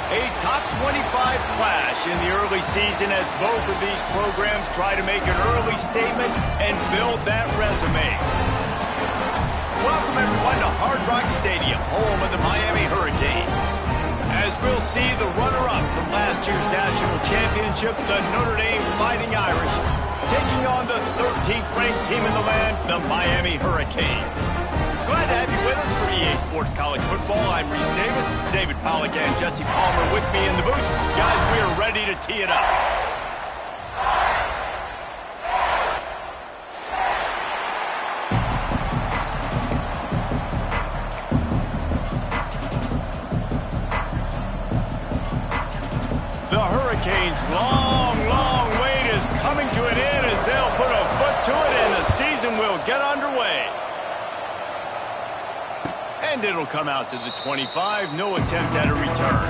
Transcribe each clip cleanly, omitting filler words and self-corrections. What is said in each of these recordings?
A top 25 clash in the early season as both of these programs try to make an early statement and build that resume. Welcome everyone to Hard Rock Stadium, home of the Miami Hurricanes. As we'll see the runner-up from last year's national championship, the Notre Dame Fighting Irish, taking on the 13th ranked team in the land, the Miami Hurricanes. Glad to have you with us for EA Sports College Football. I'm Reese Davis, David Pollack and Jesse Palmer with me in the booth. Guys, we are ready to tee it up. The Hurricanes' long wait is coming to an end as they'll put a foot to it and the season will get underway. And it'll come out to the 25. No attempt at a return.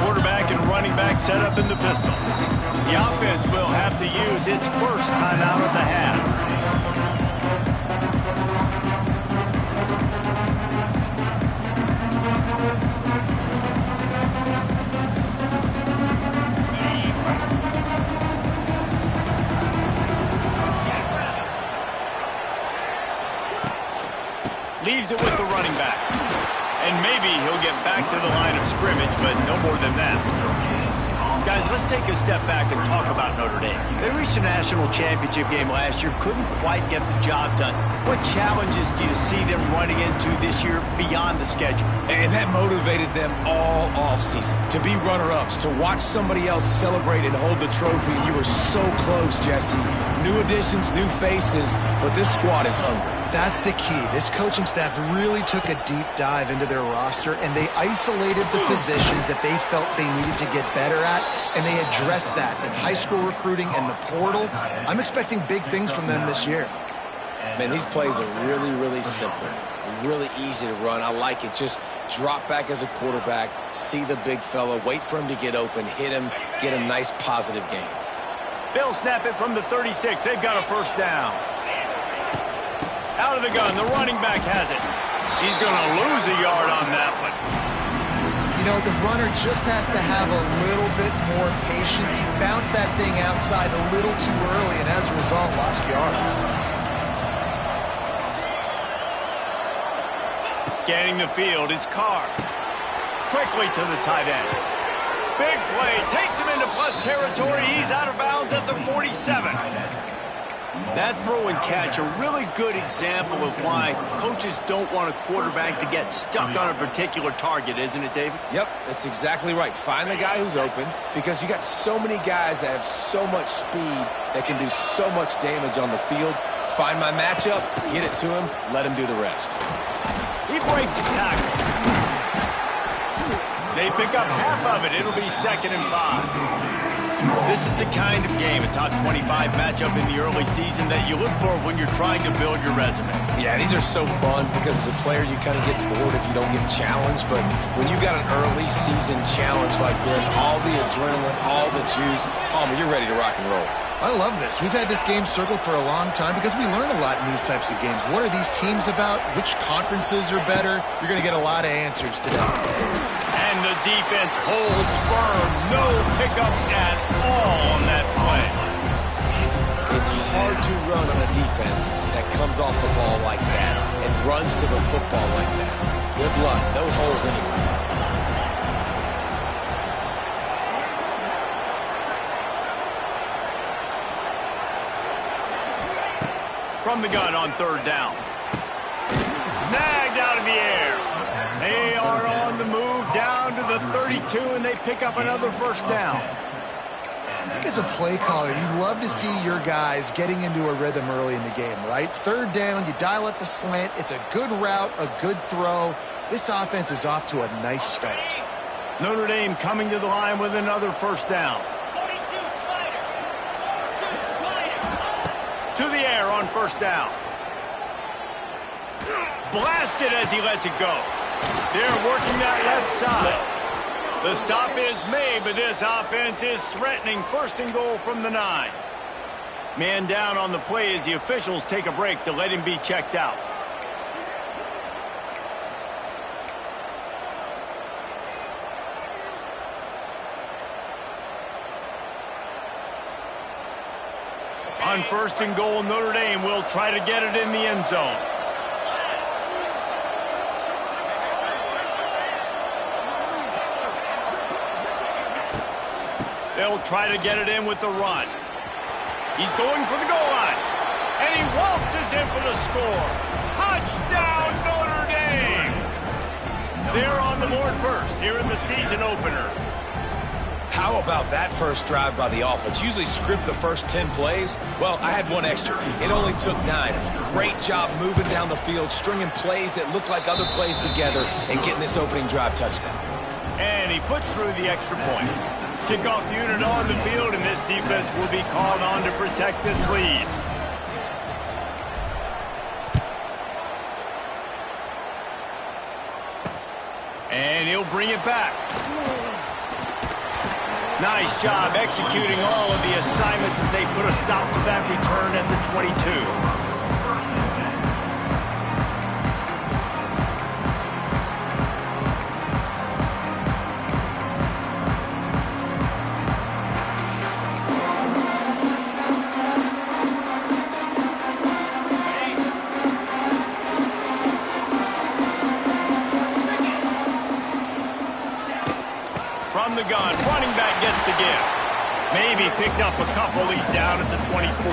Quarterback and running back set up in the pistol. The offense will have to use its first timeout of the half. Leaves it with the running back. And maybe he'll get back to the line of scrimmage, but no more than that. Guys, let's take a step back and talk about Notre Dame. They reached a national championship game last year, couldn't quite get the job done. What challenges do you see them running into this year beyond the schedule? And that motivated them all offseason. To be runner-ups, to watch somebody else celebrate and hold the trophy. You were so close, Jesse. New additions, new faces, but this squad is hungry. That's the key. This coaching staff really took a deep dive into their roster, and they isolated the positions that they felt they needed to get better at, and they addressed that in high school recruiting and the portal. I'm expecting big things from them this year. Man, these plays are really simple. Really easy to run. I like it. Just drop back as a quarterback, see the big fella, wait for him to get open, hit him, get a nice positive game. They'll snap it from the 36. They've got a first down. Out of the gun, the running back has it. He's going to lose a yard on that one. You know, the runner just has to have a little bit more patience. He bounced that thing outside a little too early, and as a result, lost yards. Scanning the field, it's Carr. Quickly to the tight end. Big play, takes him into plus territory. He's out of bounds at the 47. That throw and catch, a really good example of why coaches don't want a quarterback to get stuck on a particular target, isn't it, David? Yep, that's exactly right. Find the guy who's open, because you got so many guys that have so much speed that can do so much damage on the field. Find my matchup, get it to him, let him do the rest. He breaks a tackle. They pick up half of it. It'll be 2nd and 5. This is the kind of game, a top 25 matchup in the early season, that you look for when you're trying to build your resume. Yeah, these are so fun because as a player you kind of get bored if you don't get challenged, but when you got an early season challenge like this, all the adrenaline, all the juice, Palmer, you're ready to rock and roll. I love this. We've had this game circled for a long time because we learn a lot in these types of games. What are these teams about? Which conferences are better? You're going to get a lot of answers today. And the defense holds firm. No pickup at all on that play. It's hard to run on a defense that comes off the ball like that and runs to the football like that. Good luck. No holes anywhere. From the gun on 3rd down. Snagged out of the air. They are on the move down to the 32, and they pick up another first down. I think as a play caller, you love to see your guys getting into a rhythm early in the game, right? 3rd down, you dial up the slant. It's a good route, a good throw. This offense is off to a nice start. Notre Dame coming to the line with another first down. To the air on 1st down. Blasted as he lets it go. They're working that left side. The stop is made, but this offense is threatening 1st and goal from the 9. Man down on the play as the officials take a break to let him be checked out. On 1st and goal, Notre Dame will try to get it in the end zone. They'll try to get it in with the run. He's going for the goal line. And he waltzes in for the score. Touchdown, Notre Dame! They're on the board first here in the season opener. How about that first drive by the offense? Usually script the first 10 plays. Well, I had one extra. It only took 9. Great job moving down the field, stringing plays that look like other plays together, and getting this opening drive touchdown. And he puts through the extra point. Kickoff unit on the field, and this defense will be called on to protect this lead. And he'll bring it back. Nice job executing all of the assignments as they put a stop to that return at the 22. From the gun, running back gets to give. Maybe picked up a couple. He's down at the 24.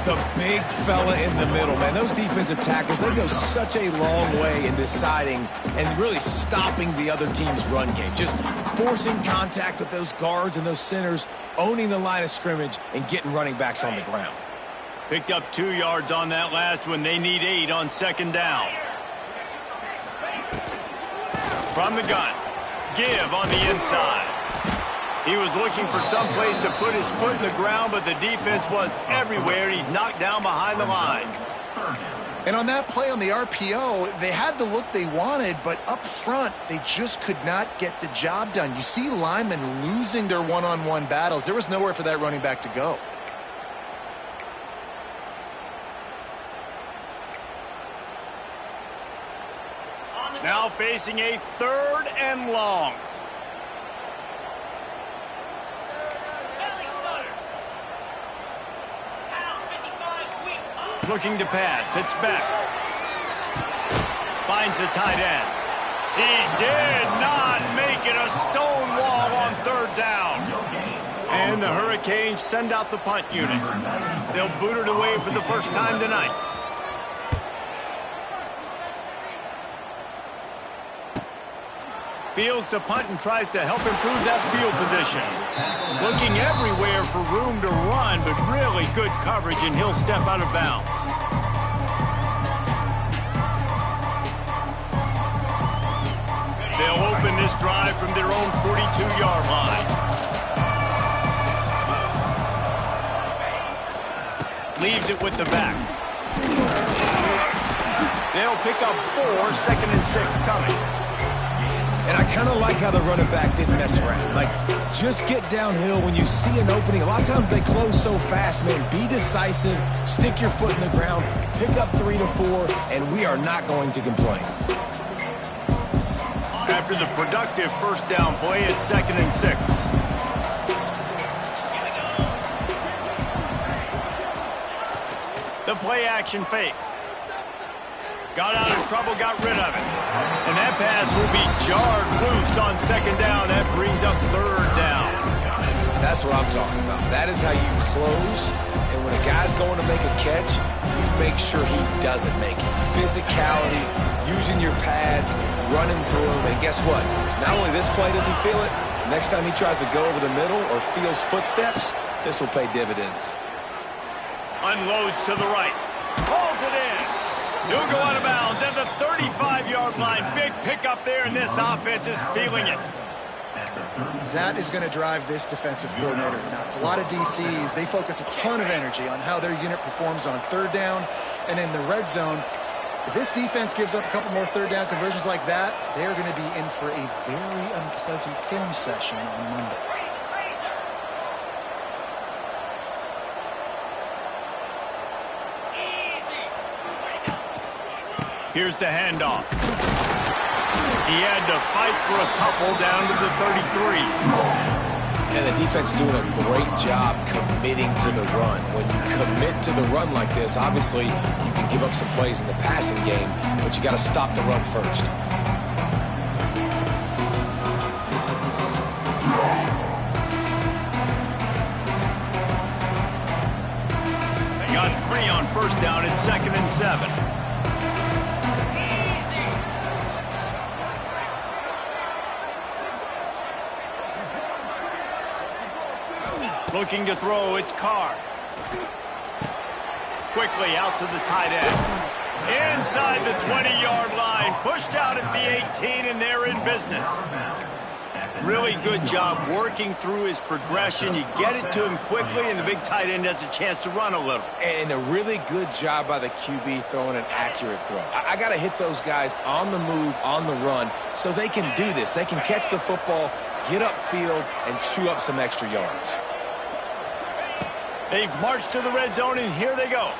The big fella in the middle, man. Those defensive tackles, they go such a long way in deciding and really stopping the other team's run game. Just forcing contact with those guards and those centers, owning the line of scrimmage, and getting running backs on the ground. Picked up 2 yards on that last one. They need 8 on 2nd down. From the gun. Give on the inside. He was looking for some place to put his foot in the ground, but the defense was everywhere, and he's knocked down behind the line. And on that play on the RPO, they had the look they wanted, but up front, they just could not get the job done. You see linemen losing their one-on-one battles. There was nowhere for that running back to go. Now facing a 3rd and long. Looking to pass. It's back. Finds the tight end. He did not make it. A stone wall on 3rd down. And the Hurricanes send out the punt unit. They'll boot it away for the first time tonight. Fields to punt and tries to help improve that field position. Looking everywhere for room to run, but really good coverage, and he'll step out of bounds. They'll open this drive from their own 42-yard line. Leaves it with the back. They'll pick up 4, 2nd and 6 coming. And I kind of like how the running back didn't mess around. Like, just get downhill when you see an opening. A lot of times they close so fast, man. Be decisive, stick your foot in the ground, pick up 3 to 4, and we are not going to complain. After the productive first down play, it's 2nd and 6. The play action fake. Got out of trouble, got rid of it. And that pass will be jarred loose on 2nd down. That brings up 3rd down. That's what I'm talking about. That is how you close. And when a guy's going to make a catch, you make sure he doesn't make it. Physicality, using your pads, running through him. And guess what? Not only this play does he feel it, next time he tries to go over the middle or feels footsteps, this will pay dividends. Unloads to the right. Pulls it in. He'll go out of bounds at the 35-yard line. Big pickup there, and this offense is feeling it. That is going to drive this defensive coordinator nuts. A lot of DCs, they focus a ton of energy on how their unit performs on 3rd down and in the red zone. If this defense gives up a couple more third down conversions like that, they're going to be in for a very unpleasant film session on Monday. Here's the handoff. He had to fight for a couple down to the 33. And the defense doing a great job committing to the run. When you commit to the run like this, obviously you can give up some plays in the passing game, but you got to stop the run first. They got 3 on first down at 2nd and 7. Looking to throw, it's Carr. Quickly out to the tight end. Inside the 20-yard line, pushed out at the 18, and they're in business. Really good job working through his progression. You get it to him quickly, and the big tight end has a chance to run a little. And a really good job by the QB throwing an accurate throw. I got to hit those guys on the move, on the run, so they can do this. They can catch the football, get upfield, and chew up some extra yards. They've marched to the red zone, and here they go.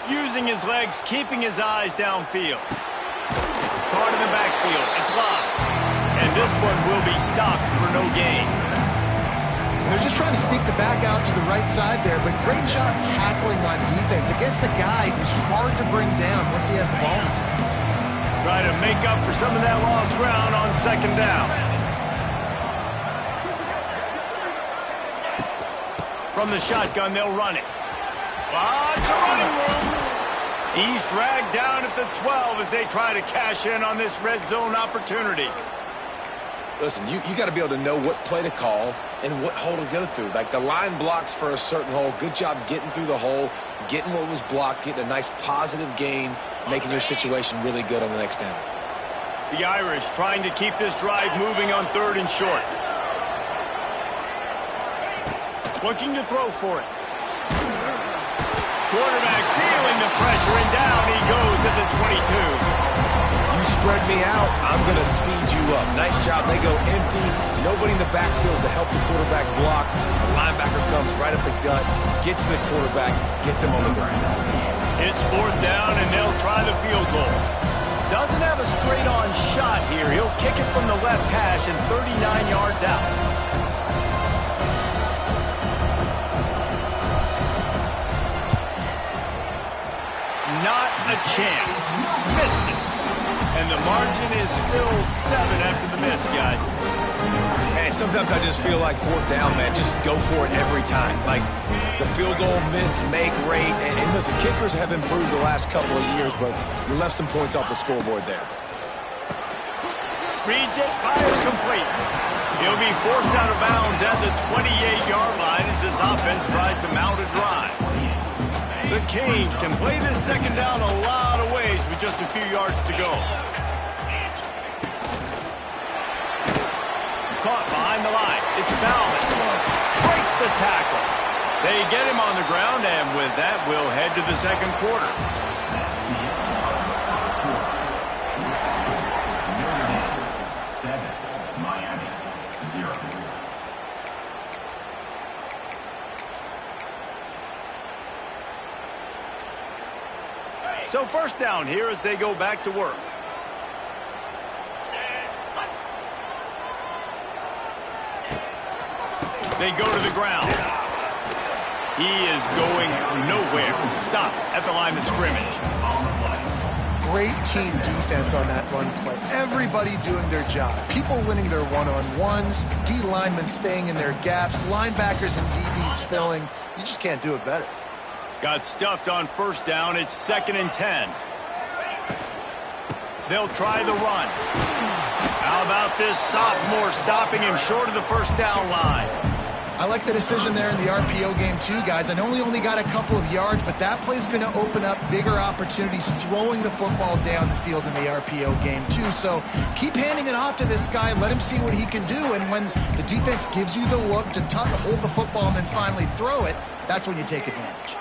Using his legs, keeping his eyes downfield. Caught in the backfield. It's live. And this one will be stopped for no gain. They're just trying to sneak the back out to the right side there, but great job tackling on defense against a guy who's hard to bring down once he has the ball in his hand. Try to make up for some of that lost ground on 2nd down. From the shotgun, they'll run it. Lots of running room. He's dragged down at the 12 as they try to cash in on this red zone opportunity. Listen, you got to be able to know what play to call and what hole to go through. Like the line blocks for a certain hole. Good job getting through the hole, getting what was blocked, getting a nice positive gain, making your situation really good on the next down. The Irish trying to keep this drive moving on 3rd and short. Looking to throw for it. Quarterback feeling the pressure, and down he goes at the 22. You spread me out, I'm going to speed you up. Nice job. They go empty. Nobody in the backfield to help the quarterback block. The linebacker comes right up the gut, gets the quarterback, gets him on the ground. It's 4th down, and they'll try the field goal. Doesn't have a straight-on shot here. He'll kick it from the left hash and 39 yards out. Not a chance. Missed it. And the margin is still 7 after the miss, guys. And sometimes I just feel like 4th down, man. Just go for it every time. Like the field goal, miss, make, rate. And listen, kickers have improved the last couple of years, but you left some points off the scoreboard there. Reads it, fires complete. He'll be forced out of bounds at the 28-yard line as this offense tries to mount a drive. The Canes can play this 2nd down a lot of ways with just a few yards to go. Caught behind the line. It's Bowman. Breaks the tackle. They get him on the ground, and with that, we'll head to the 2nd quarter. So 1st down here as they go back to work. They go to the ground. He is going nowhere. Stopped at the line of scrimmage. Great team defense on that run play. Everybody doing their job. People winning their one-on-ones, D linemen staying in their gaps, linebackers and DBs filling. You just can't do it better. Got stuffed on 1st down. It's 2nd and 10. They'll try the run. How about this sophomore stopping him short of the 1st down line? I like the decision there in the RPO game too, guys. I know he only got a couple of yards, but that play's going to open up bigger opportunities throwing the football down the field in the RPO game too. So keep handing it off to this guy. Let him see what he can do. And when the defense gives you the look to hold the football and then finally throw it, that's when you take advantage.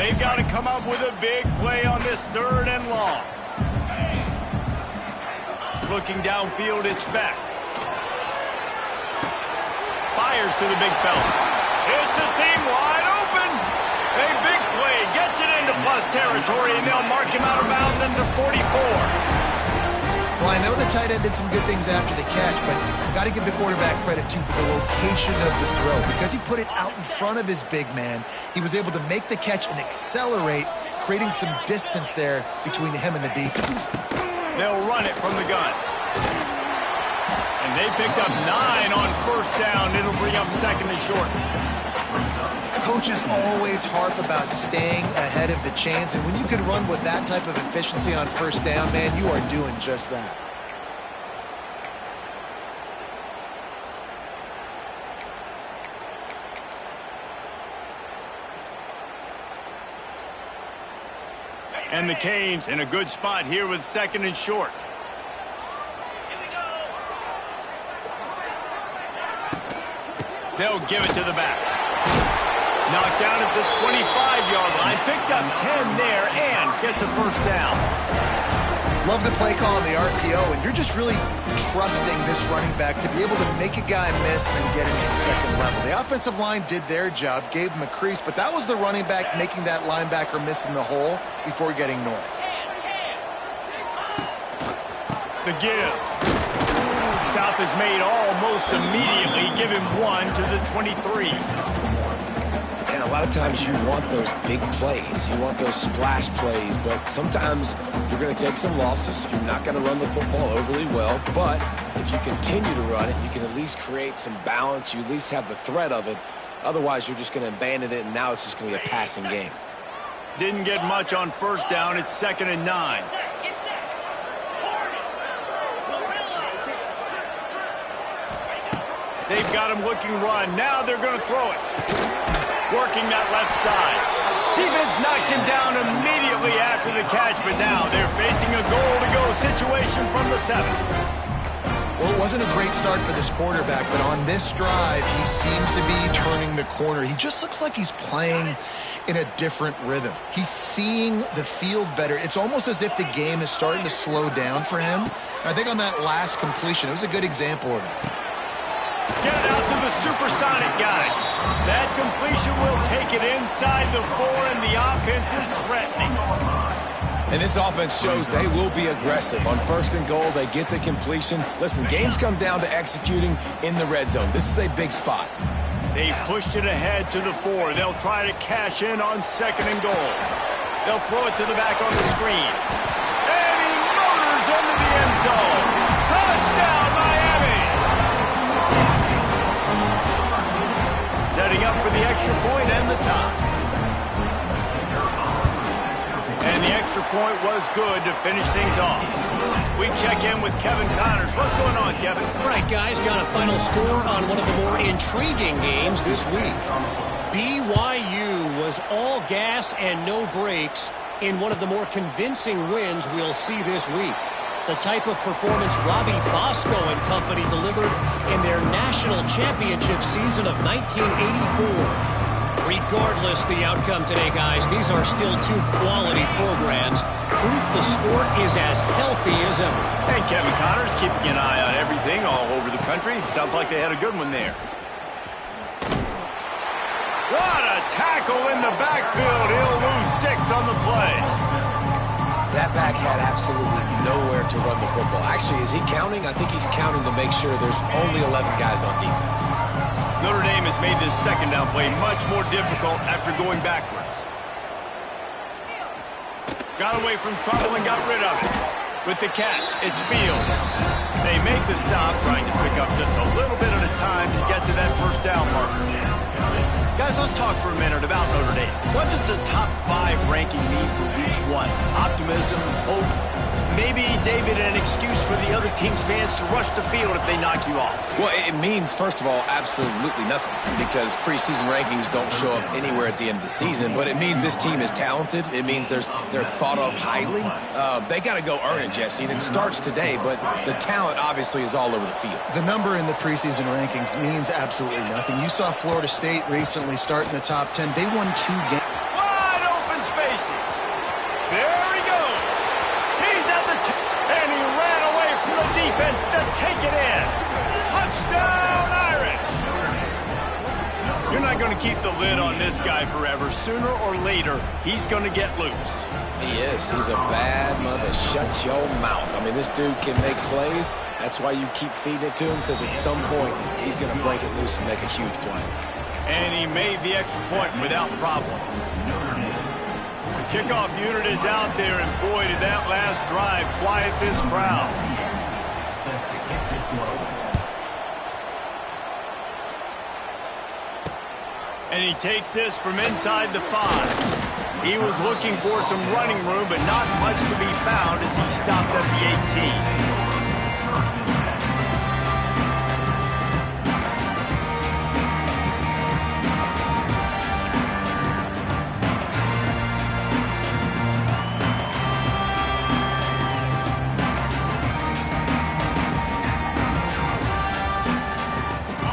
They've got to come up with a big play on this 3rd and long. Looking downfield, it's back. Fires to the big fella. It's a seam wide open. A big play gets it into plus territory, and they'll mark him out of bounds at the 44. Well, I know the tight end did some good things after the catch, but you've got to give the quarterback credit, too, for the location of the throw. Because he put it out in front of his big man, he was able to make the catch and accelerate, creating some distance there between him and the defense. They'll run it from the gun. And they picked up 9 on 1st down. It'll bring up 2nd and short. Coaches always harp about staying ahead of the chains, and when you can run with that type of efficiency on 1st down, man, you are doing just that. And the Canes in a good spot here with 2nd and short. They'll give it to the back. Knocked down at the 25-yard line. Picked up 10 there and gets a 1st down. Love the play call on the RPO, and you're just really trusting this running back to be able to make a guy miss and then get him to the 2nd level. The offensive line did their job, gave him a crease, but that was the running back making that linebacker miss in the hole before getting north. The give. Stop is made almost immediately. Give him 1 to the 23. And a lot of times you want those big plays. You want those splash plays, but sometimes you're going to take some losses. You're not going to run the football overly well, but if you continue to run it, you can at least create some balance. You at least have the threat of it. Otherwise, you're just going to abandon it, and now it's just going to be a passing game. Didn't get much on 1st down. It's 2nd and 9. They've got him looking run. Now they're going to throw it. Working that left side. Defense knocks him down immediately after the catch, but now they're facing a goal-to-go situation from the 7. Well, it wasn't a great start for this quarterback, but on this drive, he seems to be turning the corner. He just looks like he's playing in a different rhythm. He's seeing the field better. It's almost as if the game is starting to slow down for him. And I think on that last completion, it was a good example of that. Get it out to the supersonic guy. That completion will take it inside the 4, and the offense is threatening. And this offense shows they will be aggressive. On 1st and goal, they get the completion. Listen, games come down to executing in the red zone. This is a big spot. They've pushed it ahead to the 4. They'll try to cash in on 2nd and goal. They'll throw it to the back on the screen. And he motors into the end zone. Touchdown, Miami! Setting up for the extra point and the tie. And the extra point was good to finish things off. We check in with Kevin Connors. What's going on, Kevin? All right, guys, got a final score on one of the more intriguing games this week. BYU was all gas and no brakes in one of the more convincing wins we'll see this week. The type of performance Robbie Bosco and company delivered in their national championship season of 1984. Regardless the outcome today, guys, these are still 2 quality programs. Proof the sport is as healthy as ever. And Kevin Connors keeping an eye on everything all over the country. Sounds like they had a good one there. What a tackle in the backfield. He'll lose 6 on the play. That back had absolutely nowhere to run the football. Actually, is he counting? I think he's counting to make sure there's only 11 guys on defense. Notre Dame has made this 2nd down play much more difficult after going backwards. Got away from trouble and got rid of it. With the catch, it's Fields. They make the stop, trying to pick up just a little bit at a time to get to that 1st down marker. Guys, let's talk for a minute about Notre Dame. What does the top 5 ranking mean for week 1? Optimism, hope, maybe, David, an excuse for the other team's fans to rush the field if they knock you off? Well, it means, first of all, absolutely nothing, because preseason rankings don't show up anywhere at the end of the season, but it means this team is talented. It means they're thought of highly. They got to go earn it, Jesse, and it starts today, but the talent obviously is all over the field. The number in the preseason rankings means absolutely nothing. You saw Florida State recently start in the top 10. They won 2 games. Wide open spaces. There he goes. He's at the top, and he ran away from the defense to take it in. Touchdown, Irish. You're not going to keep the lid on this guy forever. Sooner or later, he's going to get loose. He is. He's a bad mother. Shut your mouth. I mean, this dude can make plays. That's why you keep feeding it to him, because at some point, he's going to break it loose and make a huge play. And he made the extra point without problem. The kickoff unit is out there, and boy, did that last drive quiet this crowd. And he takes this from inside the 5. He was looking for some running room, but not much to be found as he stopped at the 18.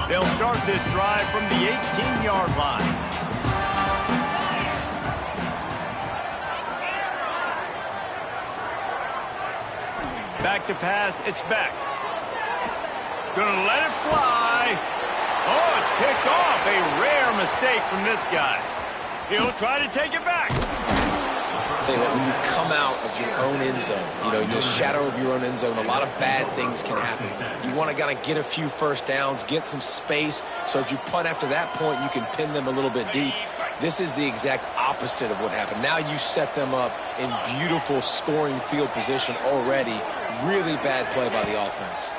They'll start this drive from the 18-yard line. Back to pass, it's back. Gonna let it fly. Oh, it's picked off. A rare mistake from this guy. He'll try to take it back. Tell you what, when you come out of your own end zone, you know, in the shadow of your own end zone, a lot of bad things can happen. You want to kind of get a few first downs, get some space, so if you punt after that point, you can pin them a little bit deep. This is the exact opposite of what happened. Now you set them up in beautiful scoring field position already. Really bad play by the offense.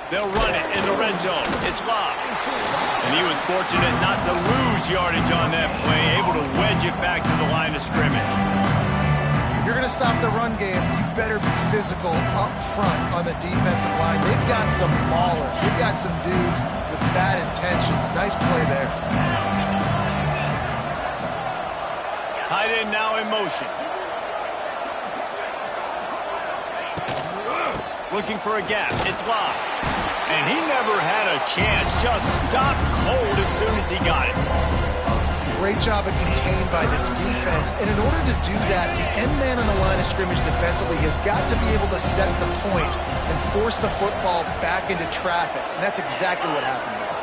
They'll run it in the red zone. It's locked. And he was fortunate not to lose yardage on that play, able to wedge it back to the line of scrimmage. If you're going to stop the run game, you better be physical up front on the defensive line. They've got some maulers. They've got some dudes with bad intentions. Nice play there. Tight end now in motion. Looking for a gap. It's locked. And he never had a chance. Just stopped cold as soon as he got it. Great job of contained by this defense. And in order to do that, the end man on the line of scrimmage defensively has got to be able to set the point and force the football back into traffic. And that's exactly what happened there.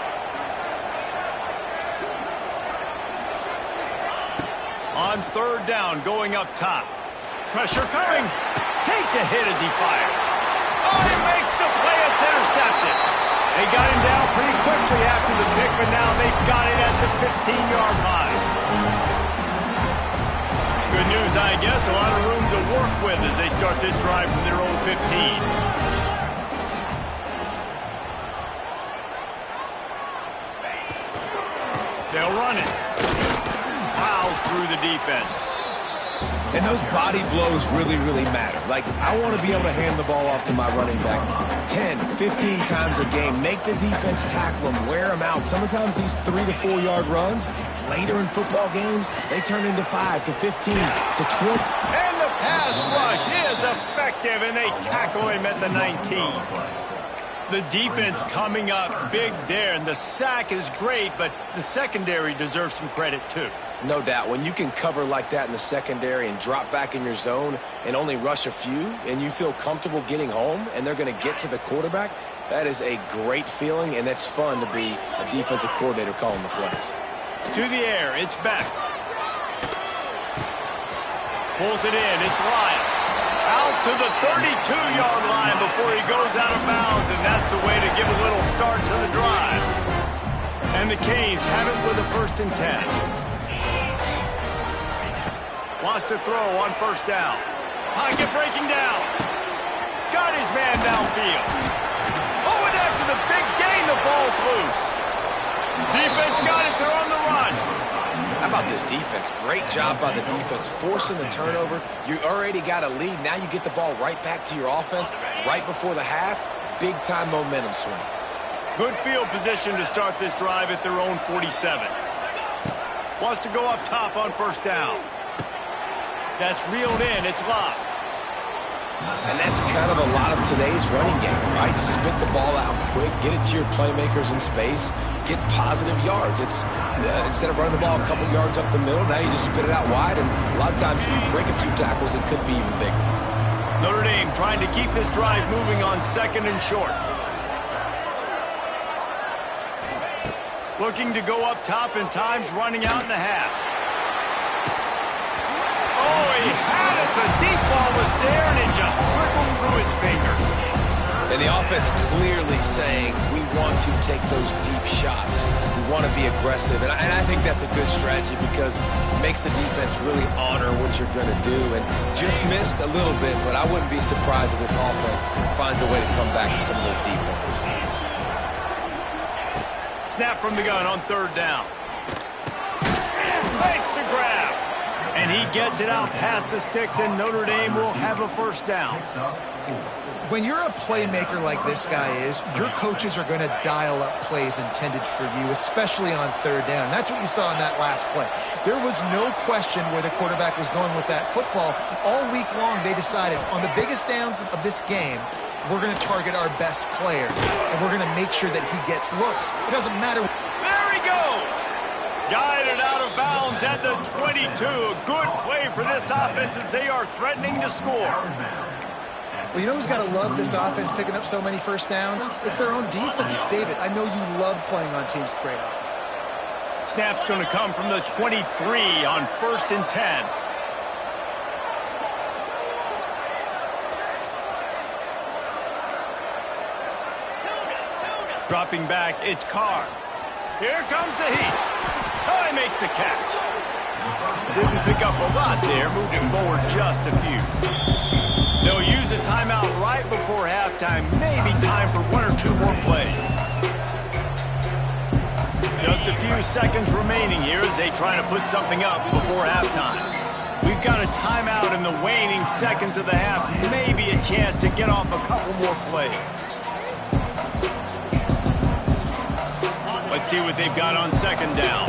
On third down, going up top. Pressure coming. Takes a hit as he fires. Oh, he makes the play. It's intercepted. They got him down pretty quickly after the pick, but now they've got it at the 15-yard line. Good news, I guess. A lot of room to work with as they start this drive from their own 15. They'll run it. Plows through the defense. And those body blows really, really matter. Like, I want to be able to hand the ball off to my running back 10, 15 times a game. Make the defense tackle them, wear them out. Sometimes these 3 to 4 yard runs, later in football games, they turn into 5 to 15 to 20. And the pass rush is effective, and they tackle him at the 19. The defense coming up big there, and the sack is great, but the secondary deserves some credit too. No doubt. When you can cover like that in the secondary and drop back in your zone and only rush a few, and you feel comfortable getting home and they're going to get to the quarterback, that is a great feeling, and it's fun to be a defensive coordinator calling the plays. To the air, it's back. Pulls it in, it's Lyle. Out to the 32-yard line before he goes out of bounds, and that's the way to give a little start to the drive. And the Canes have it with a 1st and 10. Wants to throw on first down. Pocket breaking down. Got his man downfield. Oh, and after the big gain, the ball's loose. Defense got it. They're on the run. How about this defense? Great job by the defense forcing the turnover. You already got a lead. Now you get the ball right back to your offense right before the half. Big-time momentum swing. Good field position to start this drive at their own 47. Wants to go up top on first down. That's reeled in. It's locked. And that's kind of a lot of today's running game, right? Spit the ball out quick, get it to your playmakers in space, get positive yards. It's instead of running the ball a couple yards up the middle, now you just spit it out wide, and a lot of times if you break a few tackles, it could be even bigger. Notre Dame trying to keep this drive moving on 2nd and short. Looking to go up top, and time's running out in the half. Oh, he had it. The deep ball was there, and it just trickled through his fingers. And the offense clearly saying, we want to take those deep shots. We want to be aggressive. And I think that's a good strategy because it makes the defense really honor what you're going to do. And just missed a little bit, but I wouldn't be surprised if this offense finds a way to come back to some of those deep ones. Snap from the gun on 3rd down. Makes the grab. And he gets it out past the sticks, and Notre Dame will have a 1st down. When you're a playmaker like this guy is, your coaches are going to dial up plays intended for you, especially on 3rd down. That's what you saw in that last play. There was no question where the quarterback was going with that football. All week long, they decided on the biggest downs of this game, we're going to target our best player, and we're going to make sure that he gets looks. It doesn't matter. There he goes. Guided out of bounds at the 22. A good play for this offense as they are threatening to score. Well, you know who's got to love this offense picking up so many 1st downs? It's their own defense. David, I know you love playing on teams with great offenses. Snap's going to come from the 23 on 1st and 10. Dropping back, it's Carr. Here comes the heat. Oh, he makes the catch. Didn't pick up a lot there, moving forward just a few. They'll use a timeout right before halftime. Maybe time for 1 or 2 more plays. Just a few seconds remaining here as they try to put something up before halftime. We've got a timeout in the waning seconds of the half. Maybe a chance to get off a couple more plays. Let's see what they've got on 2nd down.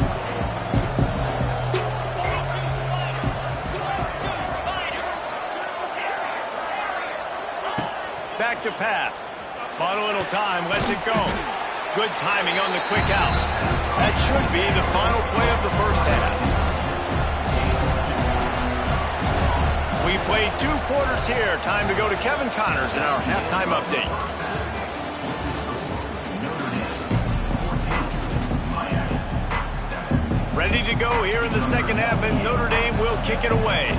Back to pass. Bought a little time, lets it go. Good timing on the quick out. That should be the final play of the 1st half. We played 2 quarters here. Time to go to Kevin Connors in our halftime update. Ready to go here in the 2nd half, and Notre Dame will kick it away.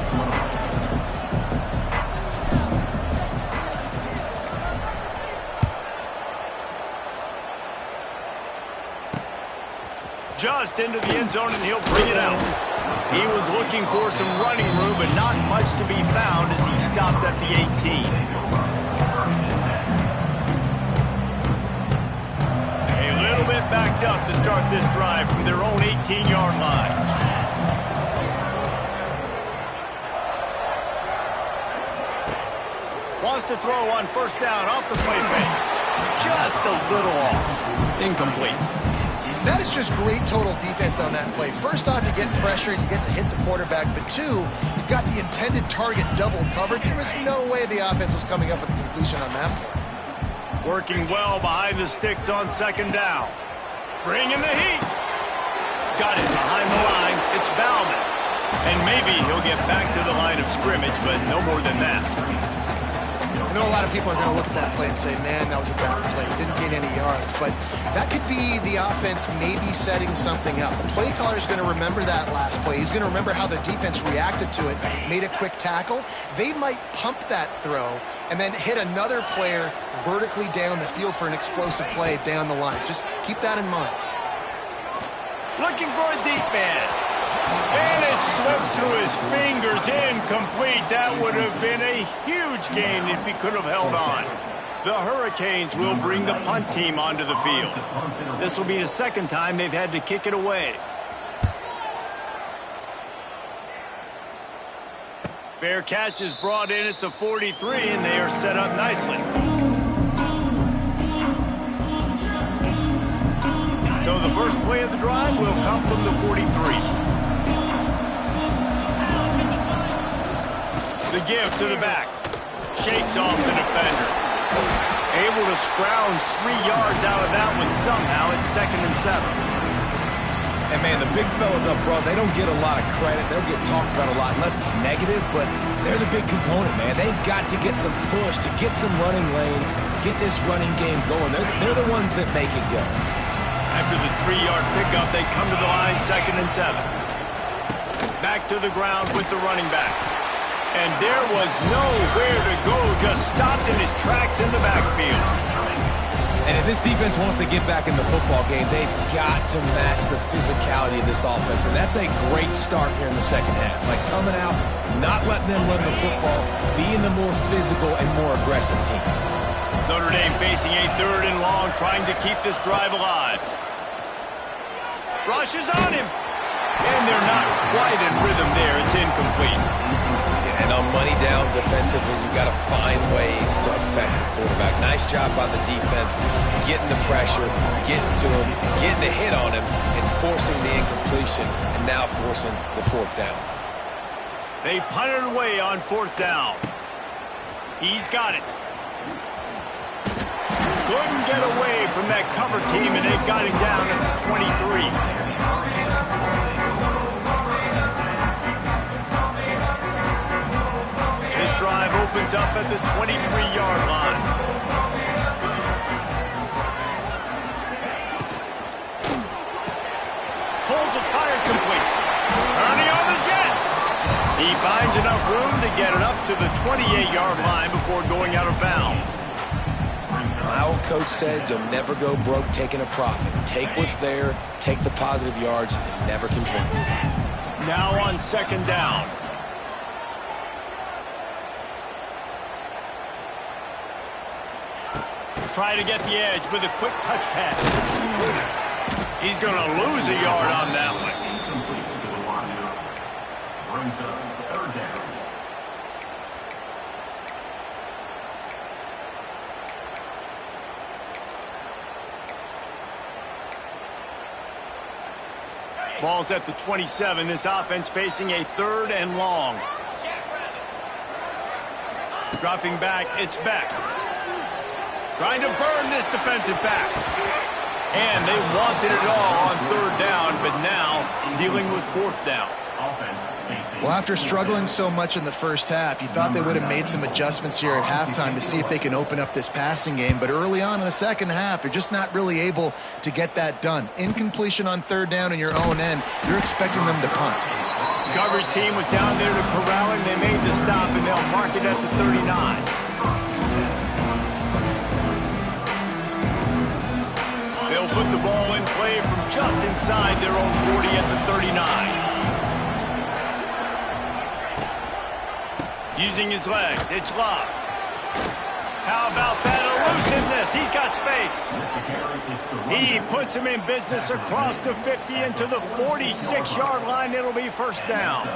Just into the end zone, and he'll bring it out. He was looking for some running room, but not much to be found as he stopped at the 18. A little bit backed up to start this drive from their own 18-yard line. Wants to throw on 1st down off the play fake. Just a little off. Incomplete. That is just great total defense on that play. First off, you get pressure and you get to hit the quarterback. But 2, you've got the intended target double covered. There was no way the offense was coming up with a completion on that play. Working well behind the sticks on 2nd down. Bringing the heat. Got it behind the line. It's Bauman. And maybe he'll get back to the line of scrimmage, but no more than that. I know a lot of people are going to look at that play and say, man, that was a bad play. It didn't gain any yards. But that could be the offense maybe setting something up. The play caller is going to remember that last play. He's going to remember how the defense reacted to it, made a quick tackle. They might pump that throw and then hit another player vertically down the field for an explosive play down the line. Just keep that in mind. Looking for a deep man. And it slips through his fingers, incomplete. That would have been a huge gain if he could have held on. The Hurricanes will bring the punt team onto the field. This will be the 2nd time they've had to kick it away. Fair catch is brought in at the 43, and they are set up nicely. So the first play of the drive will come from the 43. The give to the back. Shakes off the defender. Able to scrounge 3 yards out of that one somehow. It's 2nd and 7. And, man, the big fellas up front, they don't get a lot of credit. They'll get talked about a lot unless it's negative, but they're the big component, man. They've got to get some push, to get some running lanes, get this running game going. They're the ones that make it go. After the 3-yard pickup, they come to the line, 2nd and 7. Back to the ground with the running back. And there was nowhere to go, just stopped in his tracks in the backfield. And if this defense wants to get back in the football game, they've got to match the physicality of this offense. And that's a great start here in the second half. Like coming out, not letting them run the football, being the more physical and more aggressive team. Notre Dame facing a 3rd and long, trying to keep this drive alive. Rush is on him. And they're not quite in rhythm there. It's incomplete. And on money down defensively, you've got to find ways to affect the quarterback. Nice job by the defense, getting the pressure, getting to him, getting a hit on him, and forcing the incompletion, and now forcing the 4th down. They punted away on 4th down. He's got it. Couldn't get away from that cover team, and they got him down at the 23. Drive opens up at the 23-yard line. Pulls a fire complete. Ernie on the Jets. He finds enough room to get it up to the 28-yard line before going out of bounds. My old coach said you'll never go broke taking a profit. Take what's there, take the positive yards, and never complain. Now on 2nd down. Try to get the edge with a quick touch pass. He's going to lose a yard on that one. Brings up 3rd down. Ball's at the 27. This offense facing a 3rd and long. Dropping back, it's Beck. Trying to burn this defensive back. And they wanted it all on 3rd down, but now dealing with 4th down. Well, after struggling so much in the first half, you thought they would have made some adjustments here at halftime to see if they can open up this passing game. But early on in the second half, you're just not really able to get that done. Incompletion on 3rd down in your own end, you're expecting them to punt. The coverage team was down there to corral him. They made the stop, and they'll mark it at the 39. They'll put the ball in play from just inside their own 40 at the 39. Using his legs, it's Love. How about that elusiveness? He's got space. He puts him in business across the 50 into the 46-yard line. It'll be 1st down.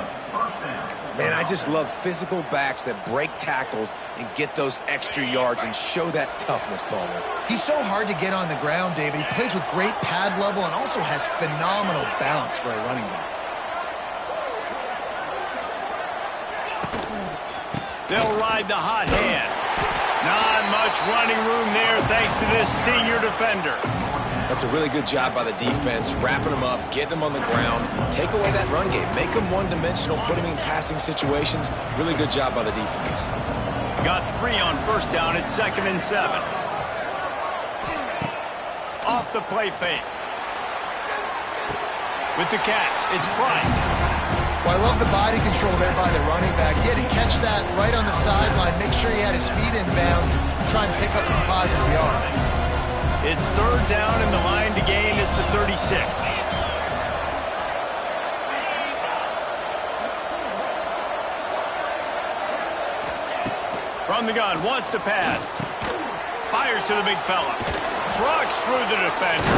Man, I just love physical backs that break tackles and get those extra yards and show that toughness, Palmer. He's so hard to get on the ground, David. He plays with great pad level and also has phenomenal balance for a running back. They'll ride the hot hand. Not much running room there thanks to this senior defender. That's a really good job by the defense, wrapping them up, getting them on the ground, take away that run game, make them one-dimensional, put them in passing situations. Really good job by the defense. Got 3 on 1st down at 2nd and 7. Off the play fake. With the catch, it's Price. Well, I love the body control there by the running back. He had to catch that right on the sideline, make sure he had his feet in bounds, trying to pick up some positive yards. It's 3rd down, and the line to gain is the 36. From the gun, wants to pass. Fires to the big fella. Trucks through the defender.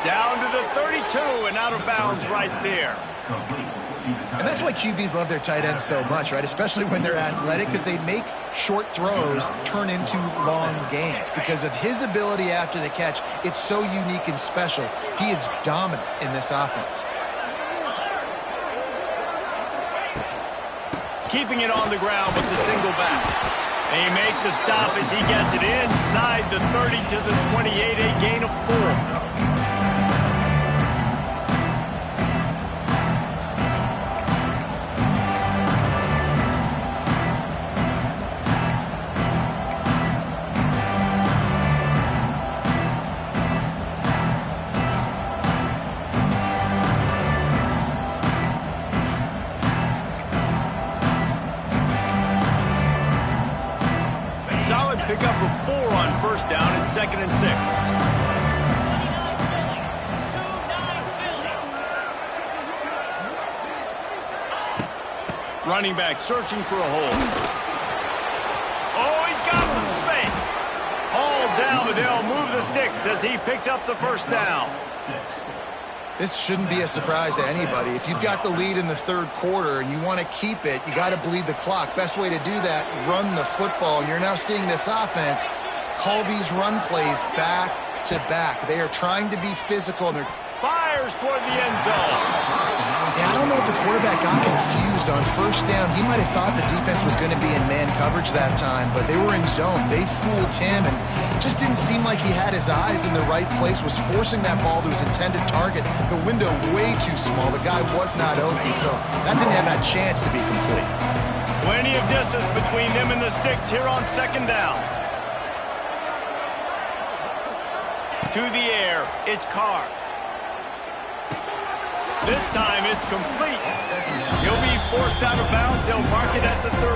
Down to the 32 and out of bounds right there. And that's why QBs love their tight ends so much, right? Especially when they're athletic, because they make short throws turn into long gains. Because of his ability after the catch, it's so unique and special. He is dominant in this offense. Keeping it on the ground with the single back. They make the stop as he gets it inside the 30 to the 28, a gain of 4. Pick up a 4 on first down and 2nd and 6. Running back searching for a hole. Oh, he's got some space. Hauled down, but they'll move the sticks as he picks up the first down. This shouldn't be a surprise to anybody. If you've got the lead in the third quarter and you want to keep it, you got to bleed the clock. Best way to do that, run the football. And you're now seeing this offense call these run plays back to back. They are trying to be physical. And they're fires toward the end zone. Yeah, I don't know if the quarterback got confused on first down. He might have thought the defense was going to be in man coverage that time, but they were in zone. They fooled him, and just didn't seem like he had his eyes in the right place, was forcing that ball to his intended target. The window way too small. The guy was not open, so that didn't have that chance to be complete. Plenty of distance between them and the sticks here on 2nd down. To the air, it's Carr. This time it's complete. He'll be forced out of bounds. They'll mark it at the 13.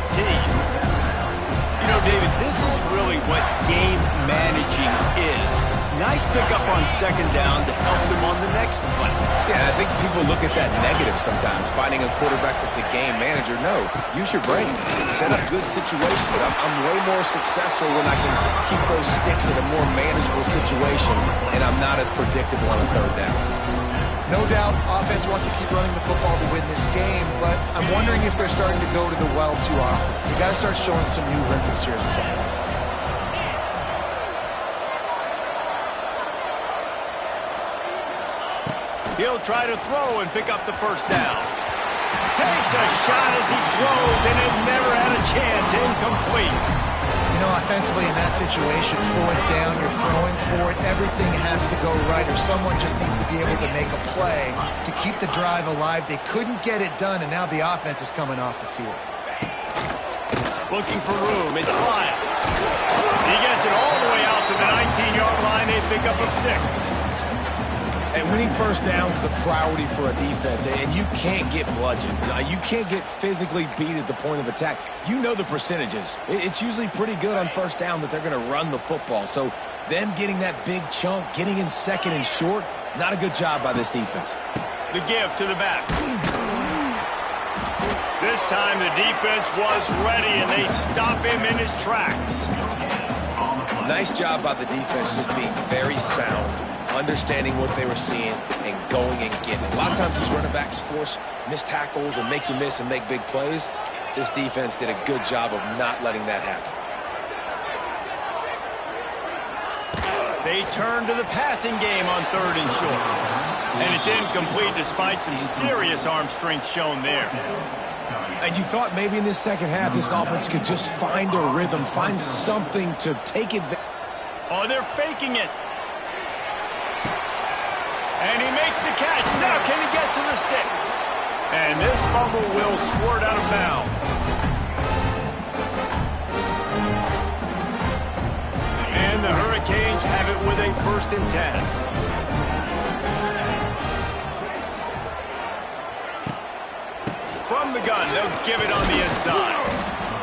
You know, David, this is really what game managing is. Nice pickup on 2nd down to help them on the next play. Yeah, I think people look at that negative sometimes, finding a quarterback that's a game manager. No, use your brain. Set up good situations. I'm way more successful when I can keep those sticks in a more manageable situation, and I'm not as predictable on a 3rd down. No doubt, offense wants to keep running the football to win this game, but I'm wondering if they're starting to go to the well too often. You got to start showing some new wrinkles here in the second. He'll try to throw and pick up the first down. Takes a shot as he throws, and it never had a chance. Incomplete. You know, offensively in that situation, 4th down, you're throwing for it. Everything has to go right, or someone just needs to be able to make a play to keep the drive alive. They couldn't get it done, and now the offense is coming off the field. Looking for room. It's Lyle. He gets it all the way out to the 19-yard line. They pick up a 6. And winning first downs is a priority for a defense, and you can't get bludgeoned. You can't get physically beat at the point of attack. You know the percentages. It's usually pretty good on first down that they're going to run the football. So them getting that big chunk, getting in 2nd and short, not a good job by this defense. The give to the back. This time the defense was ready, and they stop him in his tracks. Nice job by the defense, just being very sound, understanding what they were seeing, and going and getting it. A lot of times these running backs force missed tackles and make you miss and make big plays. This defense did a good job of not letting that happen. They turn to the passing game on 3rd and short. And it's incomplete despite some serious arm strength shown there. And you thought maybe in this second half this offense could just find a rhythm, find something to take advantage. Oh, they're faking it. And he makes the catch. Now can he get to the sticks? And this fumble will squirt out of bounds. And the Hurricanes have it with a 1st and 10. From the gun, they'll give it on the inside.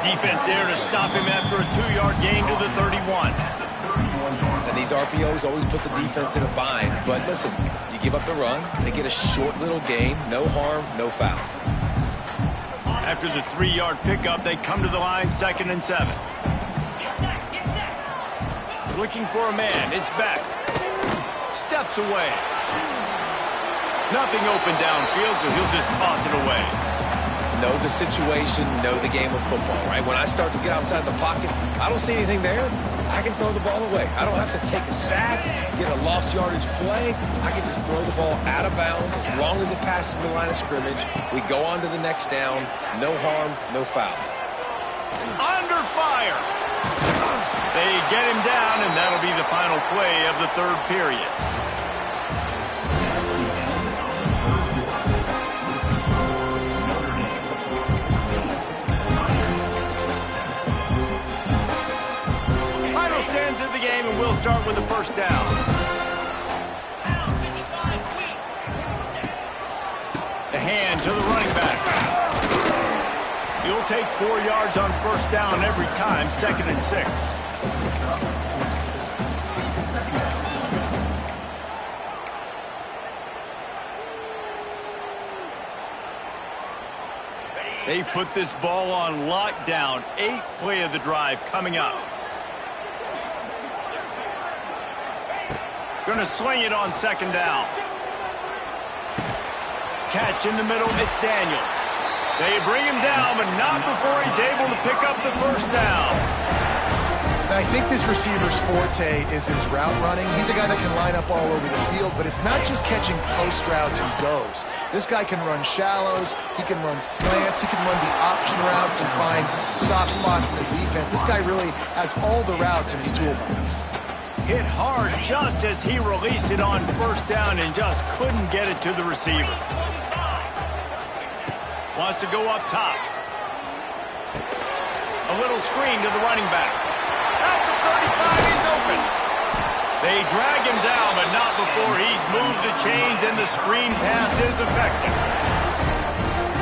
Defense there to stop him after a 2-yard gain to the 31. And these RPOs always put the defense in a bind. But listen, you give up the run, they get a short little gain, no harm, no foul. After the 3-yard pickup, they come to the line 2nd and 7. Looking for a man, it's back. Steps away. Nothing open downfield, so he'll just toss it away. Know the situation, know the game of football, right? When I start to get outside the pocket, I don't see anything there, I can throw the ball away. I don't have to take a sack, get a lost yardage play. I can just throw the ball out of bounds as long as it passes the line of scrimmage. We go on to the next down. No harm, no foul. Under fire. They get him down, and that'll be the final play of the third period. Final stands of the game, and we'll start with the first down. The hand to the running back. He'll take 4 yards on first down every time, 2nd and 6. They've put this ball on lockdown. 8th play of the drive coming up. Gonna swing it on 2nd down. Catch in the middle, it's Daniels. They bring him down, but not before he's able to pick up the first down. I think this receiver's forte is his route running. He's a guy that can line up all over the field, but it's not just catching post routes and goes. This guy can run shallows, he can run slants, he can run the option routes and find soft spots in the defense. This guy really has all the routes in his toolbox. Hit hard just as he released it on first down and just couldn't get it to the receiver. Wants to go up top. A little screen to the running back. At the 35, he's open. They drag him down, but not before he's moved the chains, and the screen pass is effective.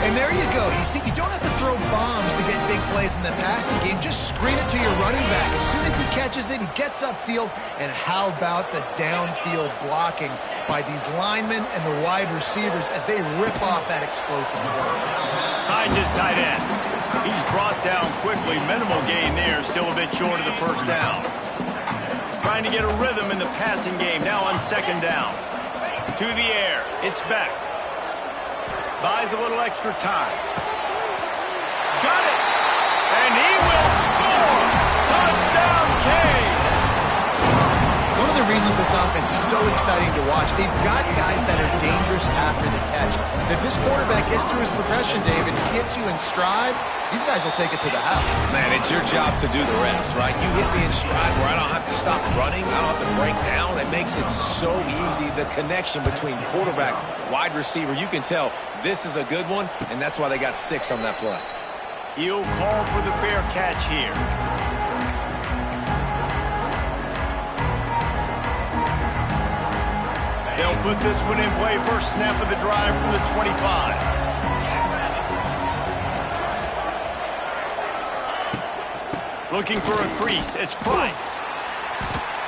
And there you go. You see, you don't have to throw bombs to get big plays in the passing game. Just screen it to your running back. As soon as he catches it, he gets upfield. And how about the downfield blocking by these linemen and the wide receivers as they rip off that explosive play? Finds his tight end. He's brought down quickly. Minimal gain there. Still a bit short of the first down. Trying to get a rhythm in the passing game. Now on 2nd down. To the air. It's Beck. Buys a little extra time. Got it! And he will score! Touchdown, Cade! One of the reasons this offense is so exciting to watch, they've got guys that are dangerous after the catch. And if this quarterback gets through his progression, David, hits you in stride, these guys will take it to the house. Man, it's your job to do the rest, right? You hit me in stride where I don't have to stop running. I don't have to break down. It makes it so easy. The connection between quarterback, wide receiver, you can tell this is a good one, and that's why they got 6 on that play. He'll call for the fair catch here. They'll put this one in play. First snap of the drive from the 25. Looking for a crease. It's Price.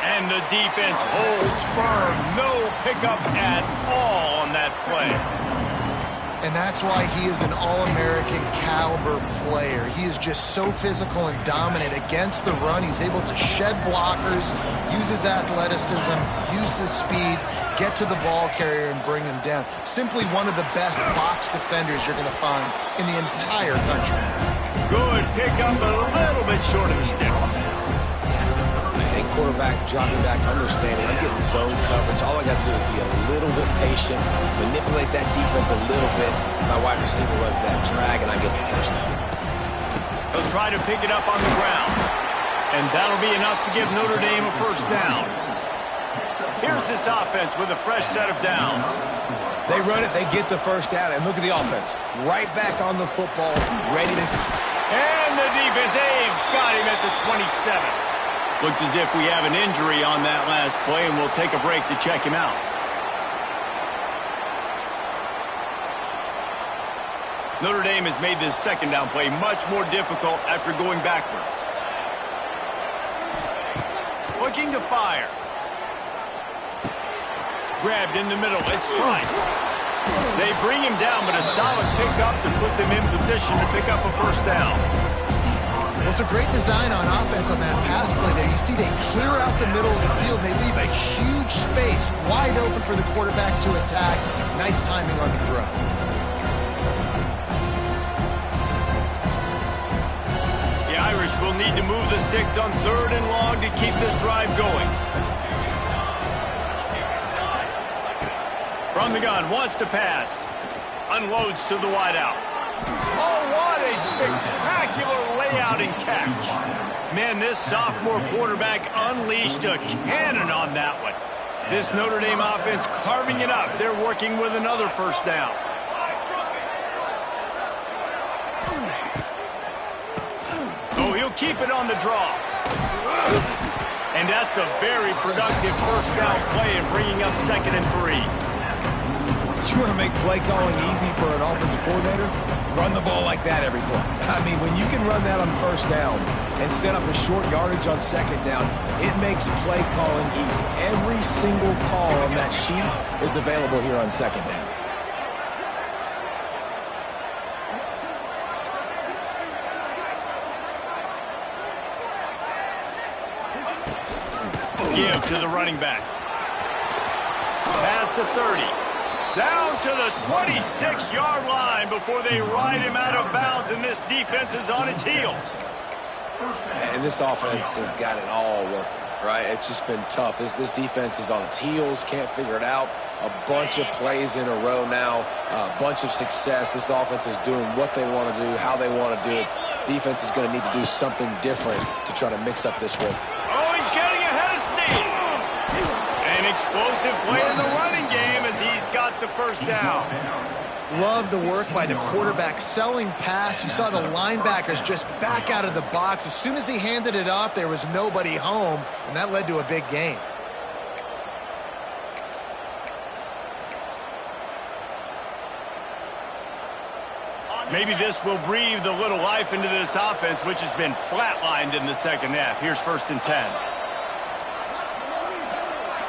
And the defense holds firm. No pickup at all on that play. And that's why he is an All-American caliber player. He is just so physical and dominant against the run. He's able to shed blockers, use his athleticism, use his speed, get to the ball carrier and bring him down. Simply one of the best box defenders you're going to find in the entire country. Good pickup, but a little bit short of the sticks. And quarterback dropping back, understanding I'm getting zone coverage. All I got to do is be a little bit patient, manipulate that defense a little bit. My wide receiver runs that drag, and I get the first down. They'll try to pick it up on the ground. And that'll be enough to give Notre Dame a first down. Here's this offense with a fresh set of downs. They run it, they get the first down, and look at the offense. Right back on the football, ready to... And the defense, they've got him at the 27. Looks as if we have an injury on that last play, and we'll take a break to check him out. Notre Dame has made this 2nd down play much more difficult after going backwards. Looking to fire. Grabbed in the middle. It's Price. They bring him down, but a solid pickup to put them in position to pick up a first down. Well, it's a great design on offense on that pass play there. You see they clear out the middle of the field. They leave a huge space wide open for the quarterback to attack. Nice timing on the throw. The Irish will need to move the sticks on 3rd and long to keep this drive going. From the gun, wants to pass. Unloads to the wideout. Oh, What a spectacular layout and catch. Man, this sophomore quarterback unleashed a cannon on that one. This Notre Dame offense carving it up. They're working with another first down. Oh, he'll keep it on the draw. And that's a very productive first down play in bringing up 2nd and 3. You want to make play calling easy for an offensive coordinator? Run the ball like that every play. I mean, when you can run that on first down and set up a short yardage on 2nd down, it makes play calling easy. Every single call on that sheet is available here on 2nd down. Give to the running back. Past the 30. Down to the 26-yard line before they ride him out of bounds, and this defense is on its heels. And this offense has got it all working, right? It's just been tough. This defense is on its heels, can't figure it out. A bunch of plays in a row now, a bunch of success. This offense is doing what they want to do, how they want to do it. Defense is going to need to do something different to try to mix up this rhythm. Oh, he's getting ahead of steam. An explosive play in the running game as he's got the first down. Love the work by the quarterback selling pass. You saw the linebackers just back out of the box. As soon as he handed it off, there was nobody home, and that led to a big gain. Maybe this will breathe a little life into this offense, which has been flatlined in the second half. Here's 1st and 10.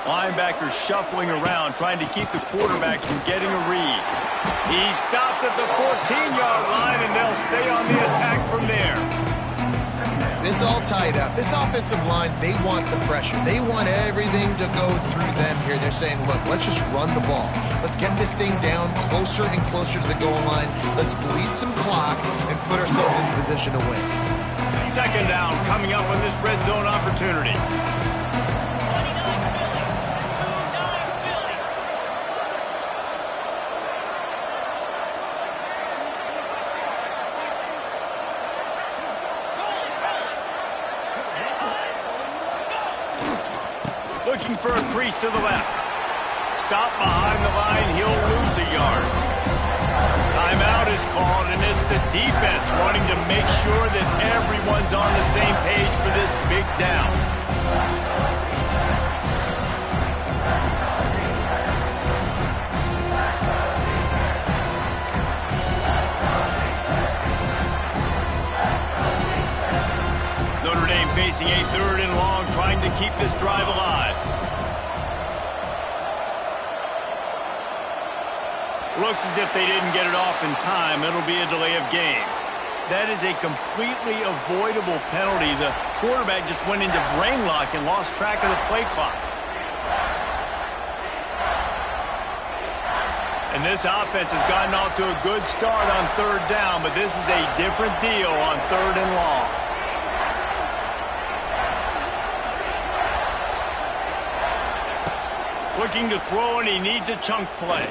Linebackers shuffling around, trying to keep the quarterback from getting a read. He stopped at the 14-yard line, and they'll stay on the attack from there. It's all tied up. This offensive line, they want the pressure. They want everything to go through them here. They're saying, look, let's just run the ball. Let's get this thing down closer and closer to the goal line. Let's bleed some clock and put ourselves in position to win. 2nd down coming up on this red zone opportunity. Looking for a crease to the left. Stop behind the line. He'll lose a yard. Timeout is called, and it's the defense wanting to make sure that everyone's on the same page for this big down. Notre Dame facing a 3rd and long, trying to keep this drive alive. Looks as if they didn't get it off in time. It'll be a delay of game. That is a completely avoidable penalty. The quarterback just went into brain lock and lost track of the play clock. And this offense has gotten off to a good start on 3rd down, but this is a different deal on 3rd and long. Looking to throw, and he needs a chunk play.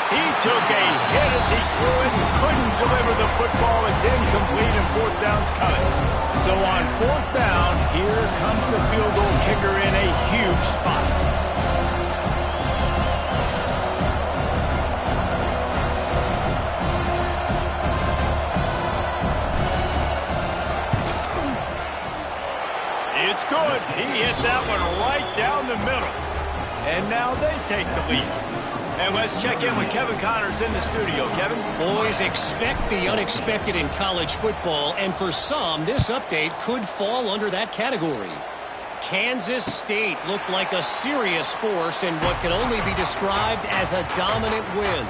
He took a hit as he threw it and couldn't deliver the football. It's incomplete, and 4th down's coming. So on 4th down, here comes the field goal kicker in a huge spot. It's good. He hit that one right down the middle. And now they take the lead. And let's check in with Kevin Connors in the studio. Kevin? Boys, expect the unexpected in college football, and for some, this update could fall under that category. Kansas State looked like a serious force in what can only be described as a dominant win.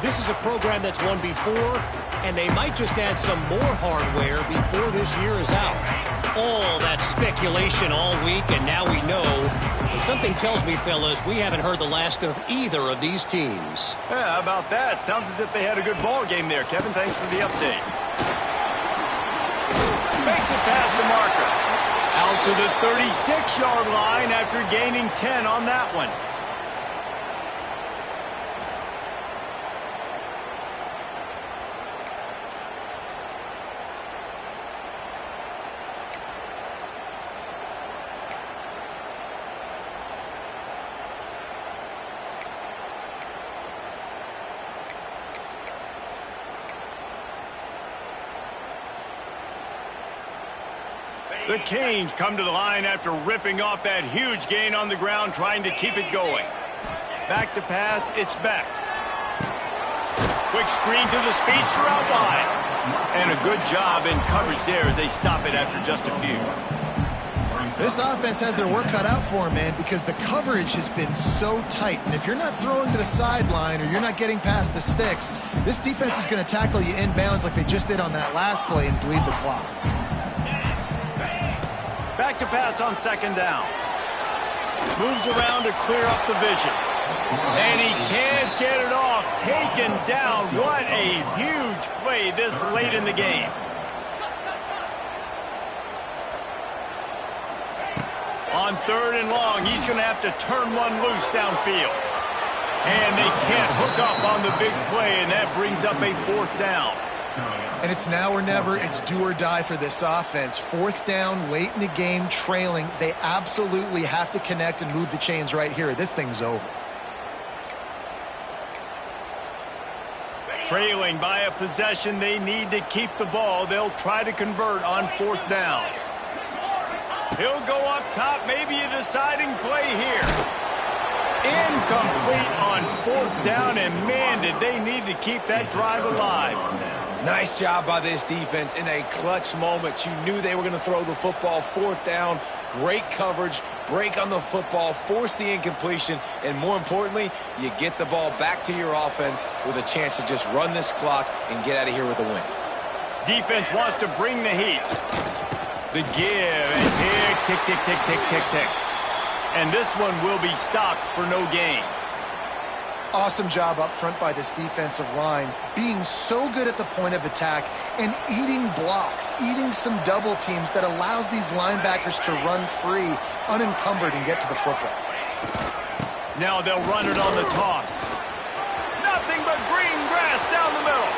This is a program that's won before, and they might just add some more hardware before this year is out. All that speculation all week, and now we know. But something tells me, fellas, we haven't heard the last of either of these teams. Yeah, how about that? Sounds as if they had a good ball game there. Kevin, thanks for the update. Makes it past the marker. Out to the 36-yard line after gaining 10 on that one. The Canes come to the line after ripping off that huge gain on the ground, trying to keep it going. Back to pass, it's Beck. Quick screen to the speedster out wide. And a good job in coverage there as they stop it after just a few. This offense has their work cut out for them, man, because the coverage has been so tight. And if you're not throwing to the sideline or you're not getting past the sticks, this defense is going to tackle you inbounds like they just did on that last play and bleed the clock. Back to pass on second down. Moves around to clear up the vision. And he can't get it off. Taken down. What a huge play this late in the game. On third and long, he's going to have to turn one loose downfield. And they can't hook up on the big play, and that brings up a fourth down. And it's now or never. It's do or die for this offense. Fourth down, late in the game, trailing. They absolutely have to connect and move the chains right here. This thing's over. Trailing by a possession, they need to keep the ball. They'll try to convert on fourth down. He'll go up top, maybe a deciding play here. Incomplete on fourth down, and man, did they need to keep that drive alive. Nice job by this defense in a clutch moment. You knew they were going to throw the football. Fourth down, great coverage, break on the football, force the incompletion, and more importantly, you get the ball back to your offense with a chance to just run this clock and get out of here with a win. Defense wants to bring the heat. The give, and tick, tick, tick, tick, tick, tick, tick. And this one will be stopped for no gain. Awesome job up front by this defensive line, being so good at the point of attack and eating blocks, eating some double teams that allows these linebackers to run free, unencumbered, and get to the football. Now they'll run it on the toss. Nothing but green grass down the middle.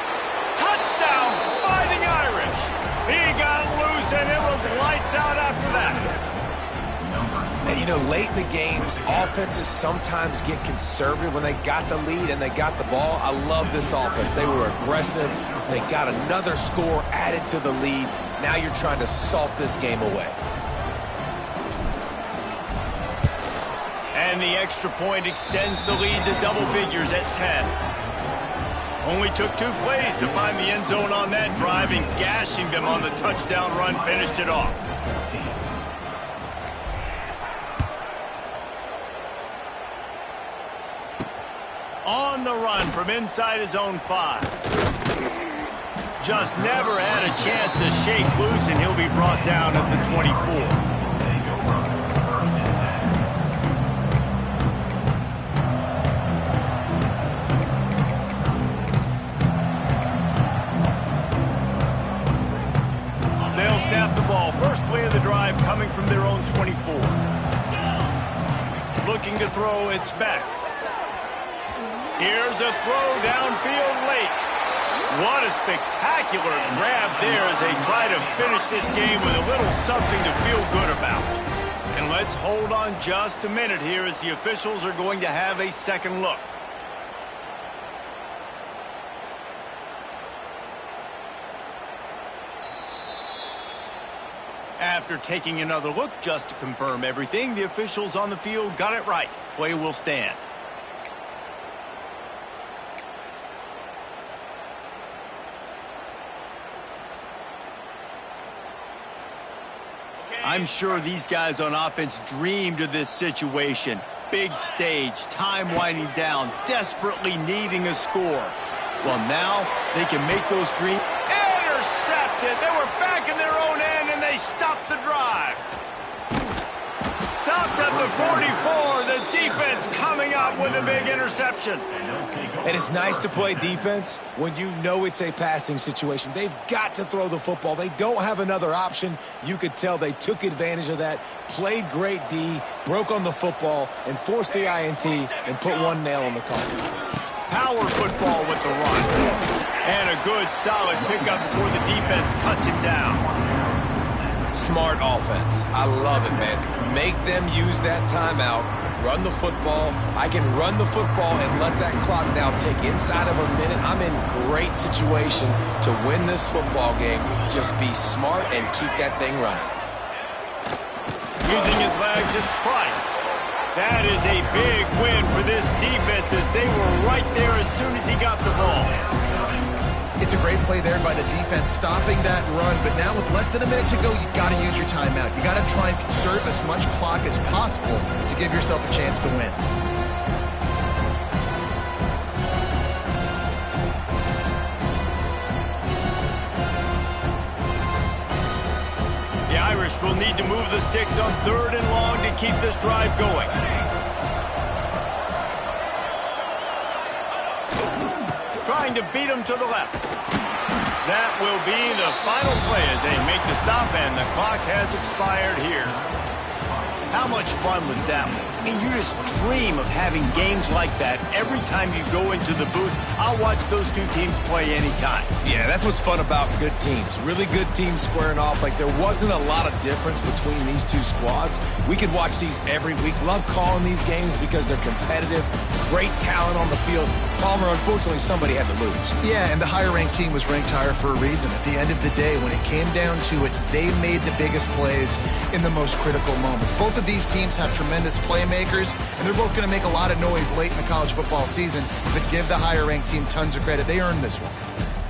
Touchdown, Fighting Irish. He got loose, and it was lights out after that. And, you know, late in the games, offenses sometimes get conservative when they got the lead and they got the ball. I love this offense. They were aggressive. They got another score added to the lead. Now you're trying to salt this game away. And the extra point extends the lead to double figures at 10. Only took 2 plays to find the end zone on that drive, and gashing them on the touchdown run finished it off. On the run from inside his own 5. Just never had a chance to shake loose, and he'll be brought down at the 24. They'll snap the ball. First play of the drive coming from their own 24. Looking to throw, it's back. Here's a throw downfield late. What a spectacular grab there as they try to finish this game with a little something to feel good about. And let's hold on just a minute here as the officials are going to have a second look. After taking another look just to confirm everything, the officials on the field got it right. Play will stand. I'm sure these guys on offense dreamed of this situation. Big stage, time winding down, desperately needing a score. Well, now they can make those dreams. Intercepted! They were back in their own end, and they stopped the drive. Stopped at the 44. The defense coming up with a big interception. And it's nice to play defense when you know it's a passing situation. They've got to throw the football. They don't have another option. You could tell they took advantage of that, played great D, broke on the football, and forced the INT and put one nail in the coffin. Power football with the run. And a good, solid pickup before the defense cuts him down. Smart offense. I love it, man. Make them use that timeout. Run the football. I can run the football and let that clock now tick inside of a minute. I'm in great situation to win this football game. Just be smart and keep that thing running. Using his legs, it's Price. That is a big win for this defense as they were right there as soon as he got the ball. It's a great play there by the defense, stopping that run. But now with less than a minute to go, you got to use your timeout. You got to try and conserve as much clock as possible to give yourself a chance to win. The Irish will need to move the sticks on 3rd and long to keep this drive going. Trying to beat him to the left. That will be the final play as they make the stop, and the clock has expired here. How much fun was that one? I mean, you just dream of having games like that every time you go into the booth. I'll watch those two teams play anytime. Yeah, that's what's fun about good teams. Really good teams squaring off. Like, there wasn't a lot of difference between these two squads. We could watch these every week. Love calling these games because they're competitive. Great talent on the field. Palmer, unfortunately, somebody had to lose. Yeah, and the higher-ranked team was ranked higher for a reason. At the end of the day, when it came down to it, they made the biggest plays in the most critical moments. Both of these teams have tremendous playmakers, and they're both going to make a lot of noise late in the college football season, but give the higher-ranked team tons of credit. They earned this one.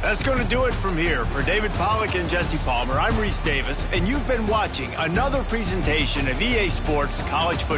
That's going to do it from here. For David Pollack and Jesse Palmer, I'm Reese Davis, and you've been watching another presentation of EA Sports College Football.